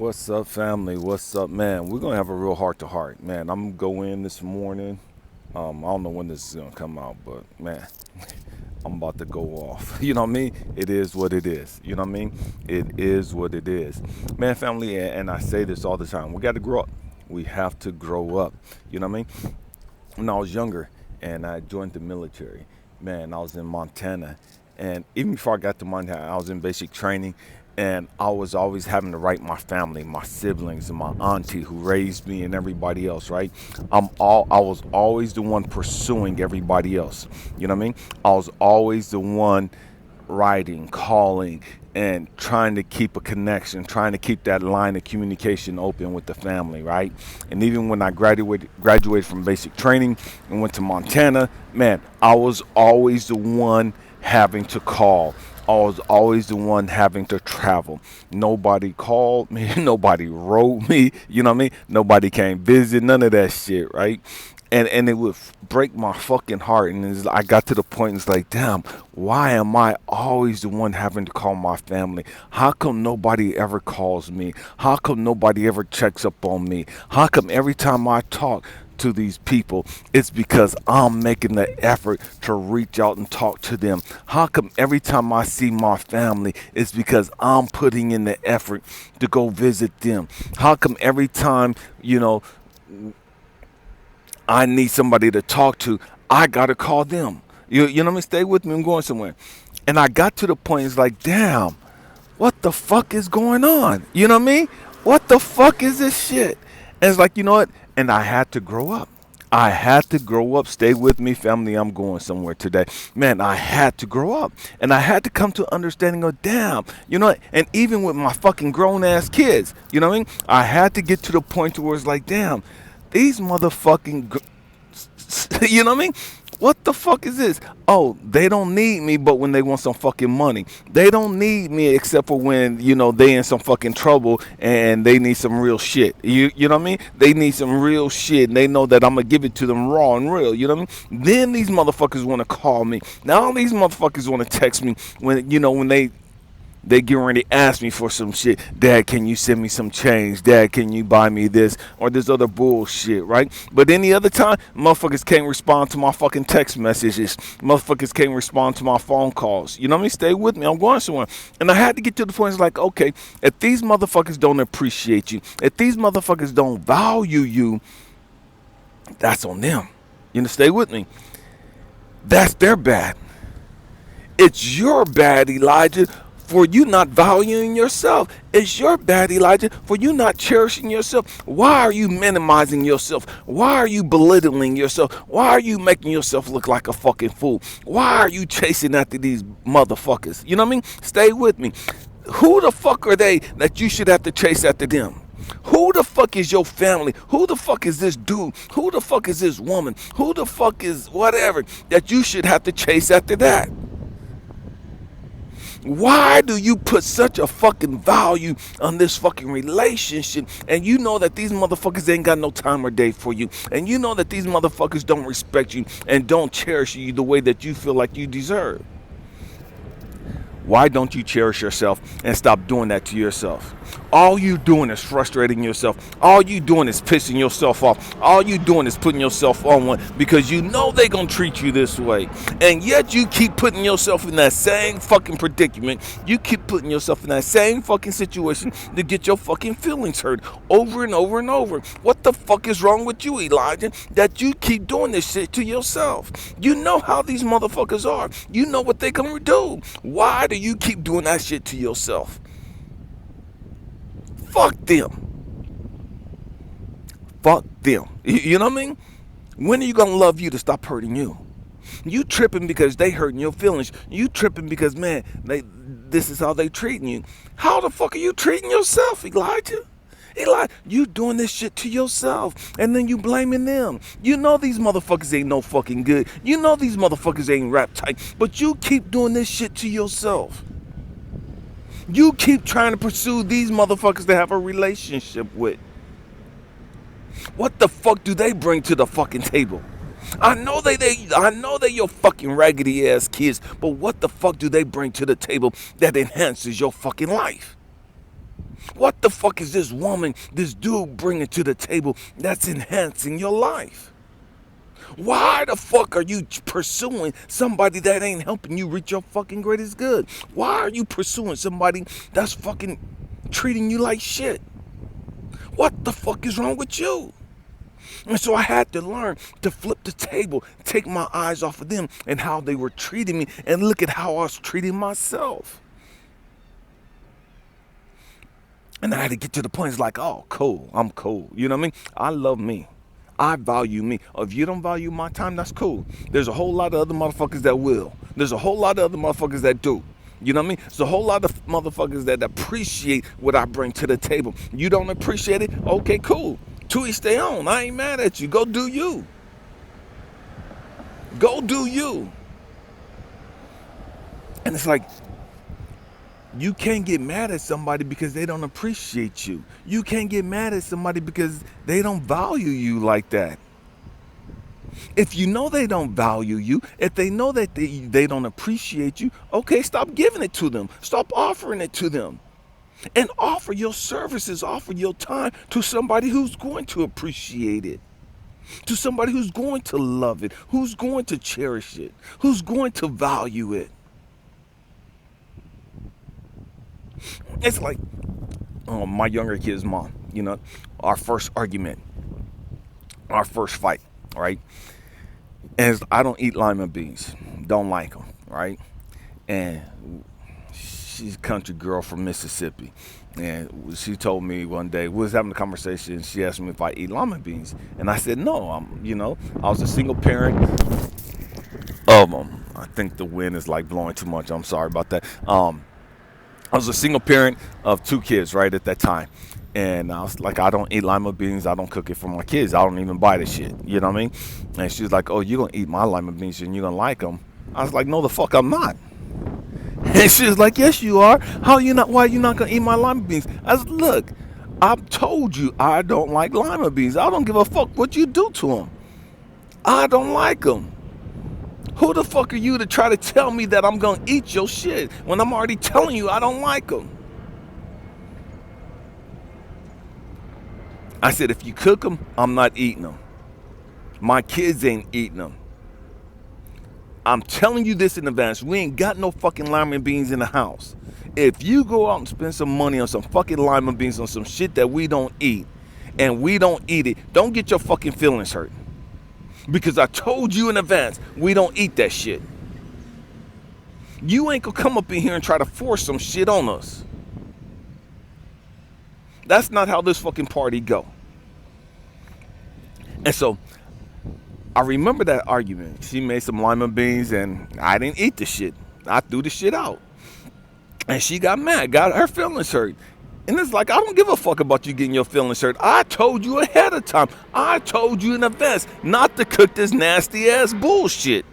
What's up, family? What's up, man? We're gonna have a real heart to heart, man. I'm gonna go in this morning. I don't know when this is gonna come out, but man, I'm about to go off. You know what I mean? It is what it is. You know what I mean? It is what it is, man. Family, and I say this all the time. We got to grow up. We have to grow up. You know what I mean? When I was younger and I joined the military, man, I was in Montana. And even before I got to Montana, I was in basic training. And I was always having to write my family, my siblings, and my auntie who raised me, and everybody else. Right? I was always the one pursuing everybody else. You know what I mean? I was always the one writing, calling, and trying to keep a connection, trying to keep that line of communication open with the family, right? And even when I graduated from basic training and went to Montana, man, I was always the one having to call. I was always the one having to travel. Nobody called me, nobody wrote me, you know what I mean? Nobody came visit, none of that shit, right? And it would break my fucking heart. And I got to the point, it's like, damn, why am I always the one having to call my family? How come nobody ever calls me? How come nobody ever checks up on me? How come every time I talk to these people, it's because I'm making the effort to reach out and talk to them? How come every time I see my family, it's because I'm putting in the effort to go visit them? How come every time, I need somebody to talk to, I gotta call them? You know what I mean? Stay with me, I'm going somewhere. And I got to the point, it's like, damn, what the fuck is going on? You know what I mean? What the fuck is this shit? And it's like, you know what? And I had to grow up. I had to grow up. Stay with me, family. I'm going somewhere today. Man, I had to grow up. And I had to come to understanding of, damn, you know what? And even with my fucking grown ass kids, you know what I mean? I had to get to the point where it's like, damn, these motherfucking, you know what I mean? What the fuck is this? Oh, they don't need me, but when they want some fucking money. They don't need me except for when, they in some fucking trouble and they need some real shit. You know what I mean? They need some real shit and they know that I'm going to give it to them raw and real. You know what I mean? Then these motherfuckers want to call me. Now these motherfuckers want to text me when they get ready to ask me for some shit. Dad, can you send me some change? Dad, can you buy me this or this other bullshit, right? But any other time, motherfuckers can't respond to my fucking text messages. Motherfuckers can't respond to my phone calls. You know what I mean? Stay with me. I'm going somewhere. And I had to get to the point, it's like, okay, if these motherfuckers don't appreciate you, if these motherfuckers don't value you, that's on them. You know, stay with me. That's their bad. It's your bad, Elijah, for you not valuing yourself. It's your bad, Elijah, for you not cherishing yourself. Why are you minimizing yourself? Why are you belittling yourself? Why are you making yourself look like a fucking fool? Why are you chasing after these motherfuckers? You know what I mean? Stay with me. Who the fuck are they that you should have to chase after them? Who the fuck is your family? Who the fuck is this dude? Who the fuck is this woman? Who the fuck is whatever that you should have to chase after that? Why do you put such a fucking value on this fucking relationship and you know that these motherfuckers ain't got no time or day for you, and you know that these motherfuckers don't respect you and don't cherish you the way that you feel like you deserve? Why don't you cherish yourself and stop doing that to yourself? All you doing is frustrating yourself. All you doing is pissing yourself off. All you doing is putting yourself on one because you know they gonna treat you this way. And yet you keep putting yourself in that same fucking predicament. You keep putting yourself in that same fucking situation to get your fucking feelings hurt over and over and over. What the fuck is wrong with you, Elijah, that you keep doing this shit to yourself? You know how these motherfuckers are. You know what they gonna do. Why do you keep doing that shit to yourself? Fuck them. Fuck them. You know what I mean? When are you gonna love you to stop hurting you? You tripping because they hurting your feelings. You tripping because, man, this is how they treating you. How the fuck are you treating yourself, Elijah? You doing this shit to yourself and then you blaming them. You know these motherfuckers ain't no fucking good. You know these motherfuckers ain't rap tight, but you keep doing this shit to yourself. You keep trying to pursue these motherfuckers to have a relationship with. What the fuck do they bring to the fucking table? I know they're your fucking raggedy ass kids, but what the fuck do they bring to the table that enhances your fucking life? What the fuck is this woman, this dude bringing to the table that's enhancing your life? Why the fuck are you pursuing somebody that ain't helping you reach your fucking greatest good? Why are you pursuing somebody that's fucking treating you like shit? What the fuck is wrong with you? And so I had to learn to flip the table, take my eyes off of them and how they were treating me, and look at how I was treating myself. And I had to get to the point, it's like, oh, cool, I'm cool. You know what I mean? I love me. I value me. If you don't value my time, that's cool. There's a whole lot of other motherfuckers that will. There's a whole lot of other motherfuckers that do. You know what I mean? There's a whole lot of motherfuckers that appreciate what I bring to the table. You don't appreciate it? Okay, cool. To each their own. I ain't mad at you. Go do you. Go do you. And it's like, you can't get mad at somebody because they don't appreciate you. You can't get mad at somebody because they don't value you like that. If you know they don't value you, if they know that they don't appreciate you, okay, stop giving it to them. Stop offering it to them. And offer your services, offer your time to somebody who's going to appreciate it. To somebody who's going to love it, who's going to cherish it, who's going to value it. It's like my younger kid's mom, you know, our first argument, our first fight, right? And I don't eat lima beans, don't like them, right? And she's a country girl from Mississippi. And she told me one day, we was having a conversation, she asked me if I eat lima beans. And I said, no, I was a single parent of them. I think the wind is like blowing too much. I'm sorry about that. I was a single parent of 2 kids, right, at that time. And I was like, I don't eat lima beans. I don't cook it for my kids. I don't even buy the shit. You know what I mean? And she was like, oh, you're going to eat my lima beans and you're going to like them. I was like, no, the fuck I'm not. And she was like, yes, you are. How you not? Why are you not going to eat my lima beans? I said, look, I've told you I don't like lima beans. I don't give a fuck what you do to them. I don't like them. Who the fuck are you to try to tell me that I'm going to eat your shit when I'm already telling you I don't like them? I said, if you cook them, I'm not eating them. My kids ain't eating them. I'm telling you this in advance. We ain't got no fucking lima beans in the house. If you go out and spend some money on some fucking lima beans on some shit that we don't eat, and we don't eat it, don't get your fucking feelings hurt. Because I told you in advance, we don't eat that shit. You ain't gonna come up in here and try to force some shit on us. That's not how this fucking party go. And so, I remember that argument. She made some lima beans and I didn't eat the shit. I threw the shit out. And she got mad, got her feelings hurt. And it's like, I don't give a fuck about you getting your feelings hurt. I told you ahead of time. I told you in advance not to cook this nasty ass bullshit.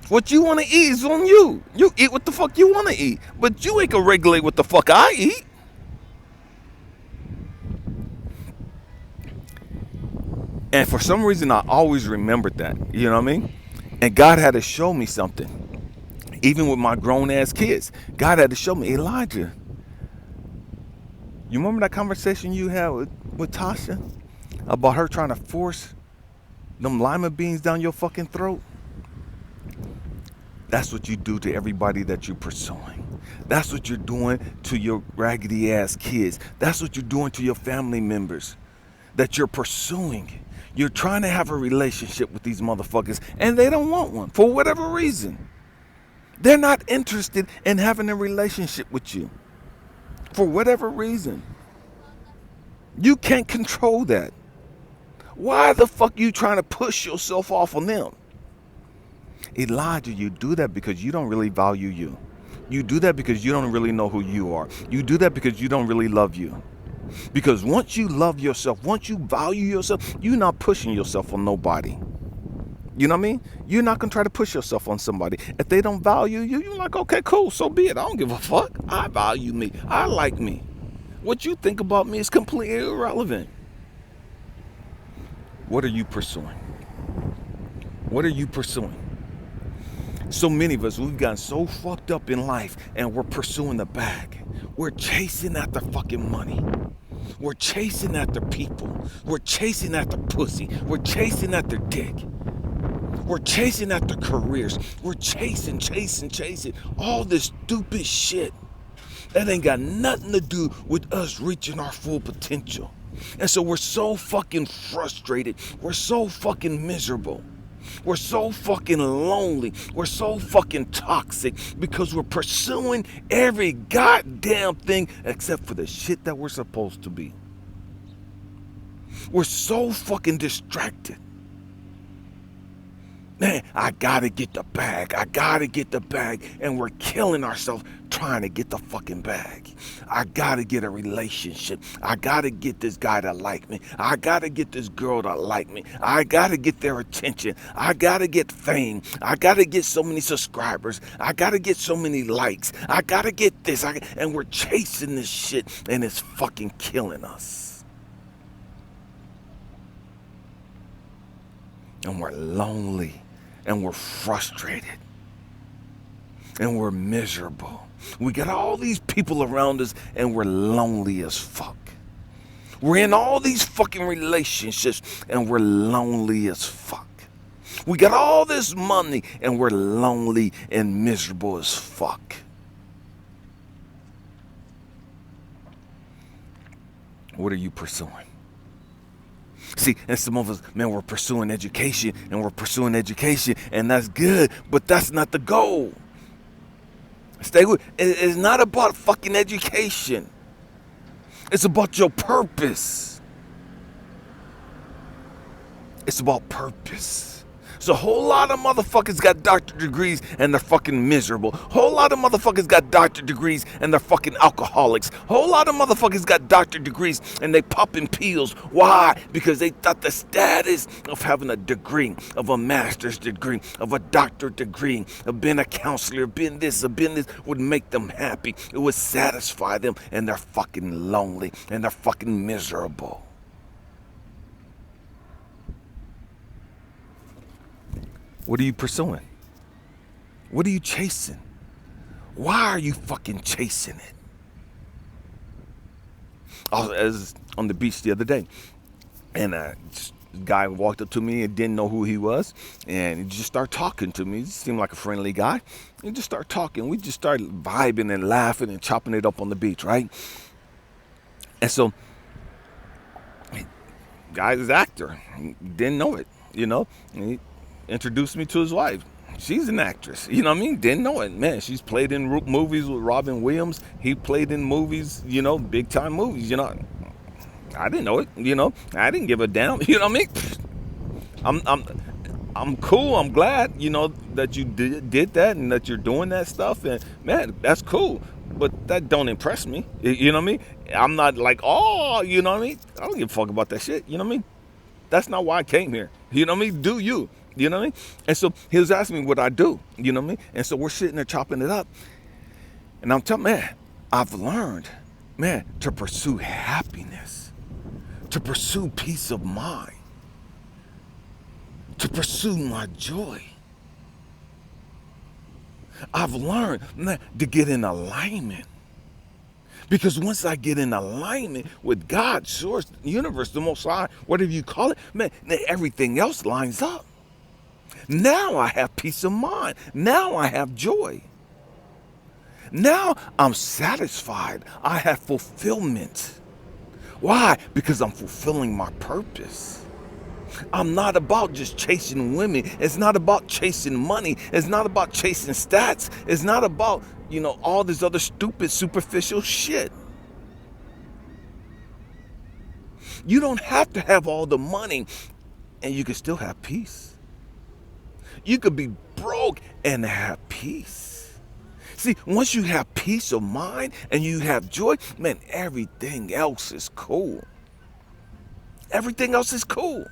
What you want to eat is on you. You eat what the fuck you want to eat. But you ain't gonna regulate what the fuck I eat. And for some reason, I always remembered that. You know what I mean? And God had to show me something. Even with my grown ass kids, God had to show me, Elijah, you remember that conversation you had with Tasha about her trying to force them lima beans down your fucking throat? That's what you do to everybody that you're pursuing. That's what you're doing to your raggedy ass kids. That's what you're doing to your family members that you're pursuing. You're trying to have a relationship with these motherfuckers and they don't want one for whatever reason. They're not interested in having a relationship with you for whatever reason. You can't control that. Why the fuck you trying to push yourself off on them? Elijah, you do that because you don't really value you. You do that because you don't really know who you are. You do that because you don't really love you. Because once you love yourself, once you value yourself, you're not pushing yourself on nobody. You know what I mean? You're not going to try to push yourself on somebody. If they don't value you, you're like, okay, cool, so be it. I don't give a fuck. I value me. I like me. What you think about me is completely irrelevant. What are you pursuing? What are you pursuing? So many of us, we've gotten so fucked up in life and we're pursuing the bag. We're chasing after fucking money. We're chasing after people. We're chasing after pussy. We're chasing after dick. We're chasing after careers. We're chasing all this stupid shit that ain't got nothing to do with us reaching our full potential. And so we're so fucking frustrated. We're so fucking miserable. We're so fucking lonely. We're so fucking toxic because we're pursuing every goddamn thing except for the shit that we're supposed to be. We're so fucking distracted. Man, I gotta get the bag. I gotta get the bag. And we're killing ourselves trying to get the fucking bag. I gotta get a relationship. I gotta get this guy to like me. I gotta get this girl to like me. I gotta get their attention. I gotta get fame. I gotta get so many subscribers. I gotta get so many likes. I gotta get this. And we're chasing this shit and it's fucking killing us. And we're lonely. And we're frustrated. And we're miserable. We got all these people around us and we're lonely as fuck. We're in all these fucking relationships and we're lonely as fuck. We got all this money and we're lonely and miserable as fuck. What are you pursuing? See, and some of us, man, we're pursuing education and that's good, but that's not the goal. Stay with it's not about fucking education. It's about your purpose. It's about purpose. So a whole lot of motherfuckers got doctorate degrees and they're fucking miserable. Whole lot of motherfuckers got doctorate degrees and they're fucking alcoholics. Whole lot of motherfuckers got doctorate degrees and they popping pills. Why? Because they thought the status of having a degree, of a master's degree, of a doctorate degree, of being a counselor, being this, would make them happy. It would satisfy them, and they're fucking lonely and they're fucking miserable. What are you pursuing? What are you chasing? Why are you fucking chasing it? I was on the beach the other day, and a guy walked up to me and didn't know who he was, and he just started talking to me. He seemed like a friendly guy. He just started talking. We just started vibing and laughing and chopping it up on the beach, right? And so, guy's an actor. He didn't know it, you know. And he introduced me to his wife. She's an actress, you know what I mean? Didn't know it. Man, she's played in movies with Robin Williams. He played in movies, you know, big time movies, you know. I didn't know it, you know. I didn't give a damn, you know what I mean? I'm cool. I'm glad, you know, that you did that and that you're doing that stuff. And man, that's cool. But that don't impress me, you know what I mean? I'm not like, oh, you know what I mean? I don't give a fuck about that shit, you know what I mean? That's not why I came here, you know what I mean? Do you? You know what I mean? And so he was asking me what I do, you know what I mean? And so we're sitting there chopping it up. And I'm telling, man, I've learned, man, to pursue happiness, to pursue peace of mind, to pursue my joy. I've learned, man, to get in alignment. Because once I get in alignment with God, source, universe, the Most High, whatever you call it, man, then everything else lines up. Now I have peace of mind. Now I have joy. Now I'm satisfied. I have fulfillment. Why? Because I'm fulfilling my purpose. I'm not about just chasing women. It's not about chasing money. It's not about chasing stats. It's not about, you know, all this other stupid, superficial shit. You don't have to have all the money and you can still have peace. You could be broke and have peace. See, once you have peace of mind and you have joy, man, everything else is cool. Everything else is cool.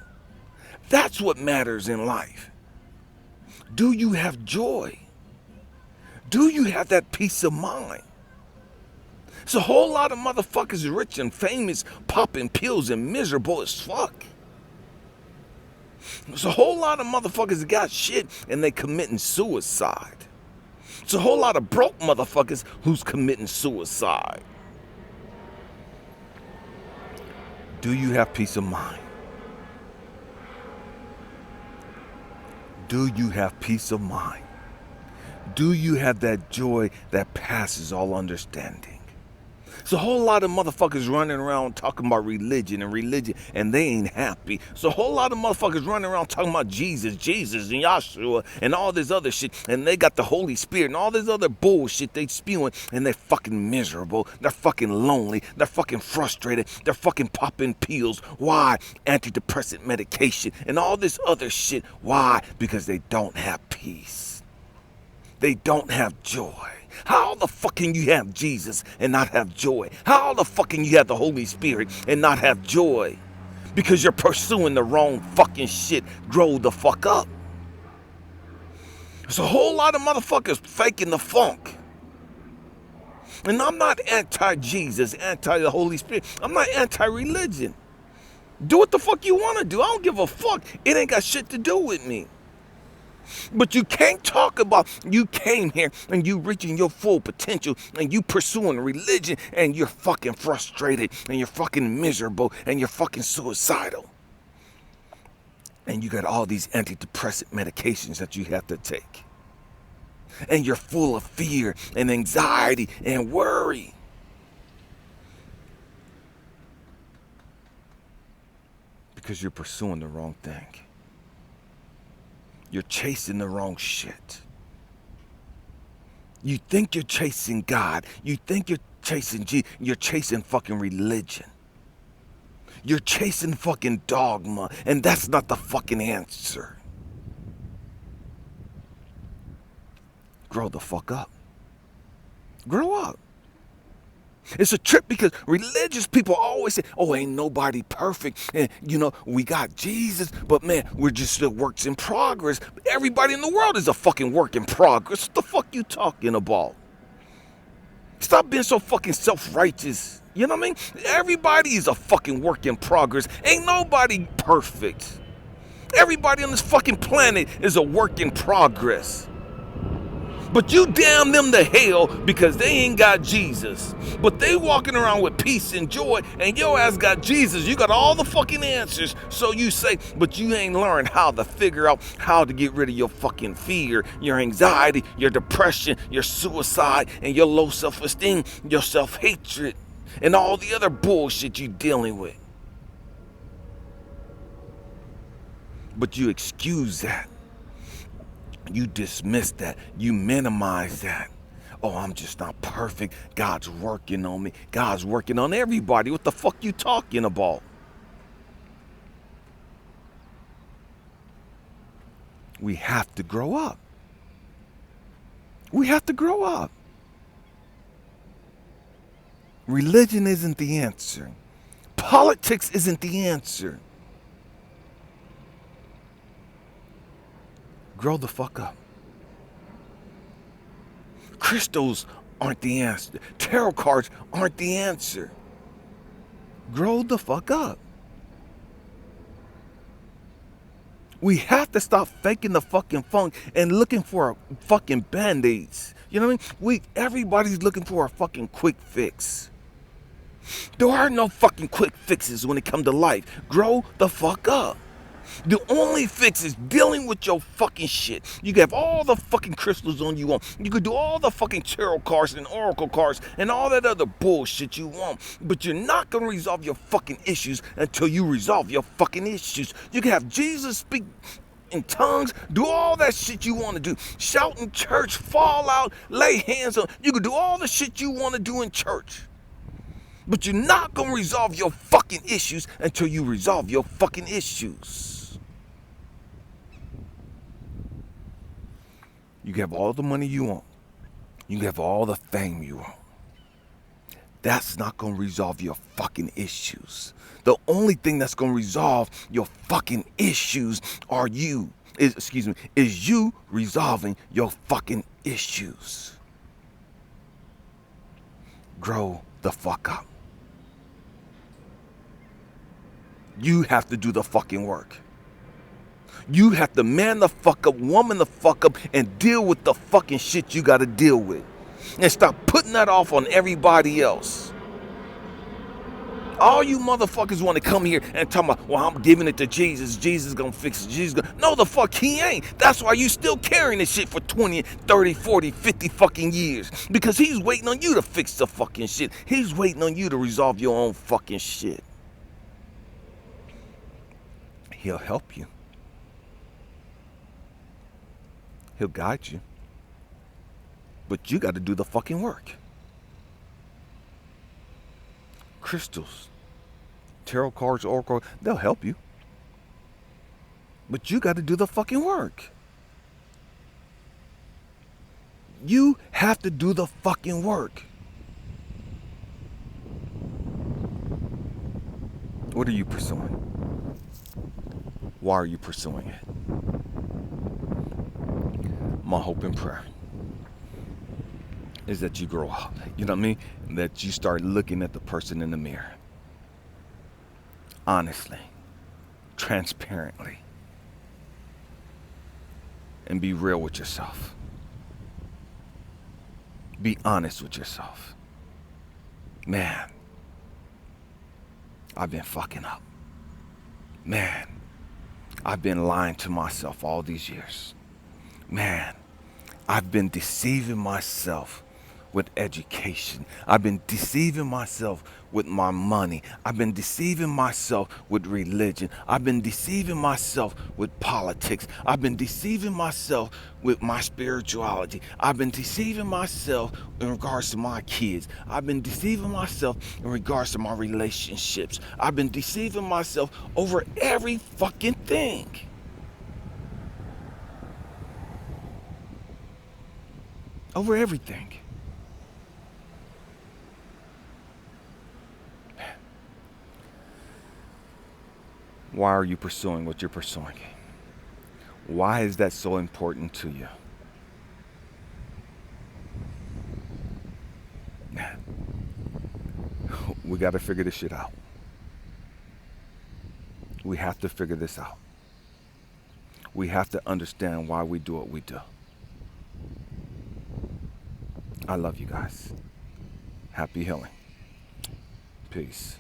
That's what matters in life. Do you have joy? Do you have that peace of mind? It's a whole lot of motherfuckers rich and famous, popping pills and miserable as fuck. There's a whole lot of motherfuckers that got shit and they committing suicide. It's a whole lot of broke motherfuckers who's committing suicide. Do you have peace of mind? Do you have peace of mind? Do you have that joy that passes all understanding? It's a whole lot of motherfuckers running around talking about religion, and they ain't happy. It's a whole lot of motherfuckers running around talking about Jesus, and Yahshua, and all this other shit, and they got the Holy Spirit and all this other bullshit they spewing, and they're fucking miserable. They're fucking lonely. They're fucking frustrated. They're fucking popping pills. Why? Antidepressant medication and all this other shit. Why? Because they don't have peace. They don't have joy. How the fuck can you have Jesus and not have joy? How the fuck can you have the Holy Spirit and not have joy? Because you're pursuing the wrong fucking shit. Grow the fuck up. There's a whole lot of motherfuckers faking the funk. And I'm not anti-Jesus, anti-the Holy Spirit. I'm not anti-religion. Do what the fuck you want to do. I don't give a fuck. It ain't got shit to do with me. But you can't talk about you came here and you reaching your full potential and you pursuing religion and you're fucking frustrated and you're fucking miserable and you're fucking suicidal. And you got all these antidepressant medications that you have to take. And you're full of fear and anxiety and worry. Because you're pursuing the wrong thing. You're chasing the wrong shit. You think you're chasing God. You think you're chasing Jesus. You're chasing fucking religion. You're chasing fucking dogma. And that's not the fucking answer. Grow the fuck up. Grow up. It's a trip because religious people always say, oh, ain't nobody perfect. And, we got Jesus, but man, we're just still works in progress. Everybody in the world is a fucking work in progress. What the fuck you talking about? Stop being so fucking self-righteous. You know what I mean? Everybody is a fucking work in progress. Ain't nobody perfect. Everybody on this fucking planet is a work in progress. But you damn them to hell because they ain't got Jesus. But they walking around with peace and joy, and your ass got Jesus. You got all the fucking answers. So you say, but you ain't learned how to figure out how to get rid of your fucking fear, your anxiety, your depression, your suicide, and your low self-esteem, your self-hatred, and all the other bullshit you dealing with. But you excuse that. You dismiss that. You minimize that. Oh, I'm just not perfect. God's working on me. God's working on everybody. What the fuck you talking about? We have to grow up. We have to grow up. Religion isn't the answer. Politics isn't the answer. Grow the fuck up. Crystals aren't the answer. Tarot cards aren't the answer. Grow the fuck up. We have to stop faking the fucking funk and looking for fucking band-aids. You know what I mean? Everybody's looking for a fucking quick fix. There are no fucking quick fixes when it comes to life. Grow the fuck up. The only fix is dealing with your fucking shit. You can have all the fucking crystals on you want. You could do all the fucking tarot cards and oracle cards and all that other bullshit you want. But you're not going to resolve your fucking issues until you resolve your fucking issues. You can have Jesus speak in tongues, do all that shit you want to do. Shout in church, fall out, lay hands on. You can do all the shit you want to do in church. But you're not going to resolve your fucking issues until you resolve your fucking issues. You can have all the money you want. You can have all the fame you want. That's not going to resolve your fucking issues. The only thing that's going to resolve your fucking issues is you resolving your fucking issues. Grow the fuck up. You have to do the fucking work. You have to man the fuck up, woman the fuck up, and deal with the fucking shit you got to deal with. And stop putting that off on everybody else. All you motherfuckers want to come here and talk about, well, I'm giving it to Jesus. Jesus gonna fix it. Jesus gonna... No, the fuck he ain't. That's why you still carrying this shit for 20, 30, 40, 50 fucking years. Because he's waiting on you to fix the fucking shit. He's waiting on you to resolve your own fucking shit. He'll help you. He'll guide you. But you got to do the fucking work. Crystals, tarot cards, oracle, they'll help you. But you got to do the fucking work. You have to do the fucking work. What are you pursuing? Why are you pursuing it? My hope and prayer is that you grow up. You know what I mean? That you start looking at the person in the mirror. Honestly. Transparently. And be real with yourself. Be honest with yourself. Man, I've been fucking up. Man, I've been lying to myself all these years. Man, I've been deceiving myself with education. I've been deceiving myself with my money. I've been deceiving myself with religion. I've been deceiving myself with politics. I've been deceiving myself with my spirituality. I've been deceiving myself in regards to my kids. I've been deceiving myself in regards to my relationships. I've been deceiving myself over every fucking thing. Over everything. Why are you pursuing what you're pursuing? Why is that so important to you? We got to figure this shit out. We have to figure this out. We have to understand why we do what we do. I love you guys. Happy healing. Peace.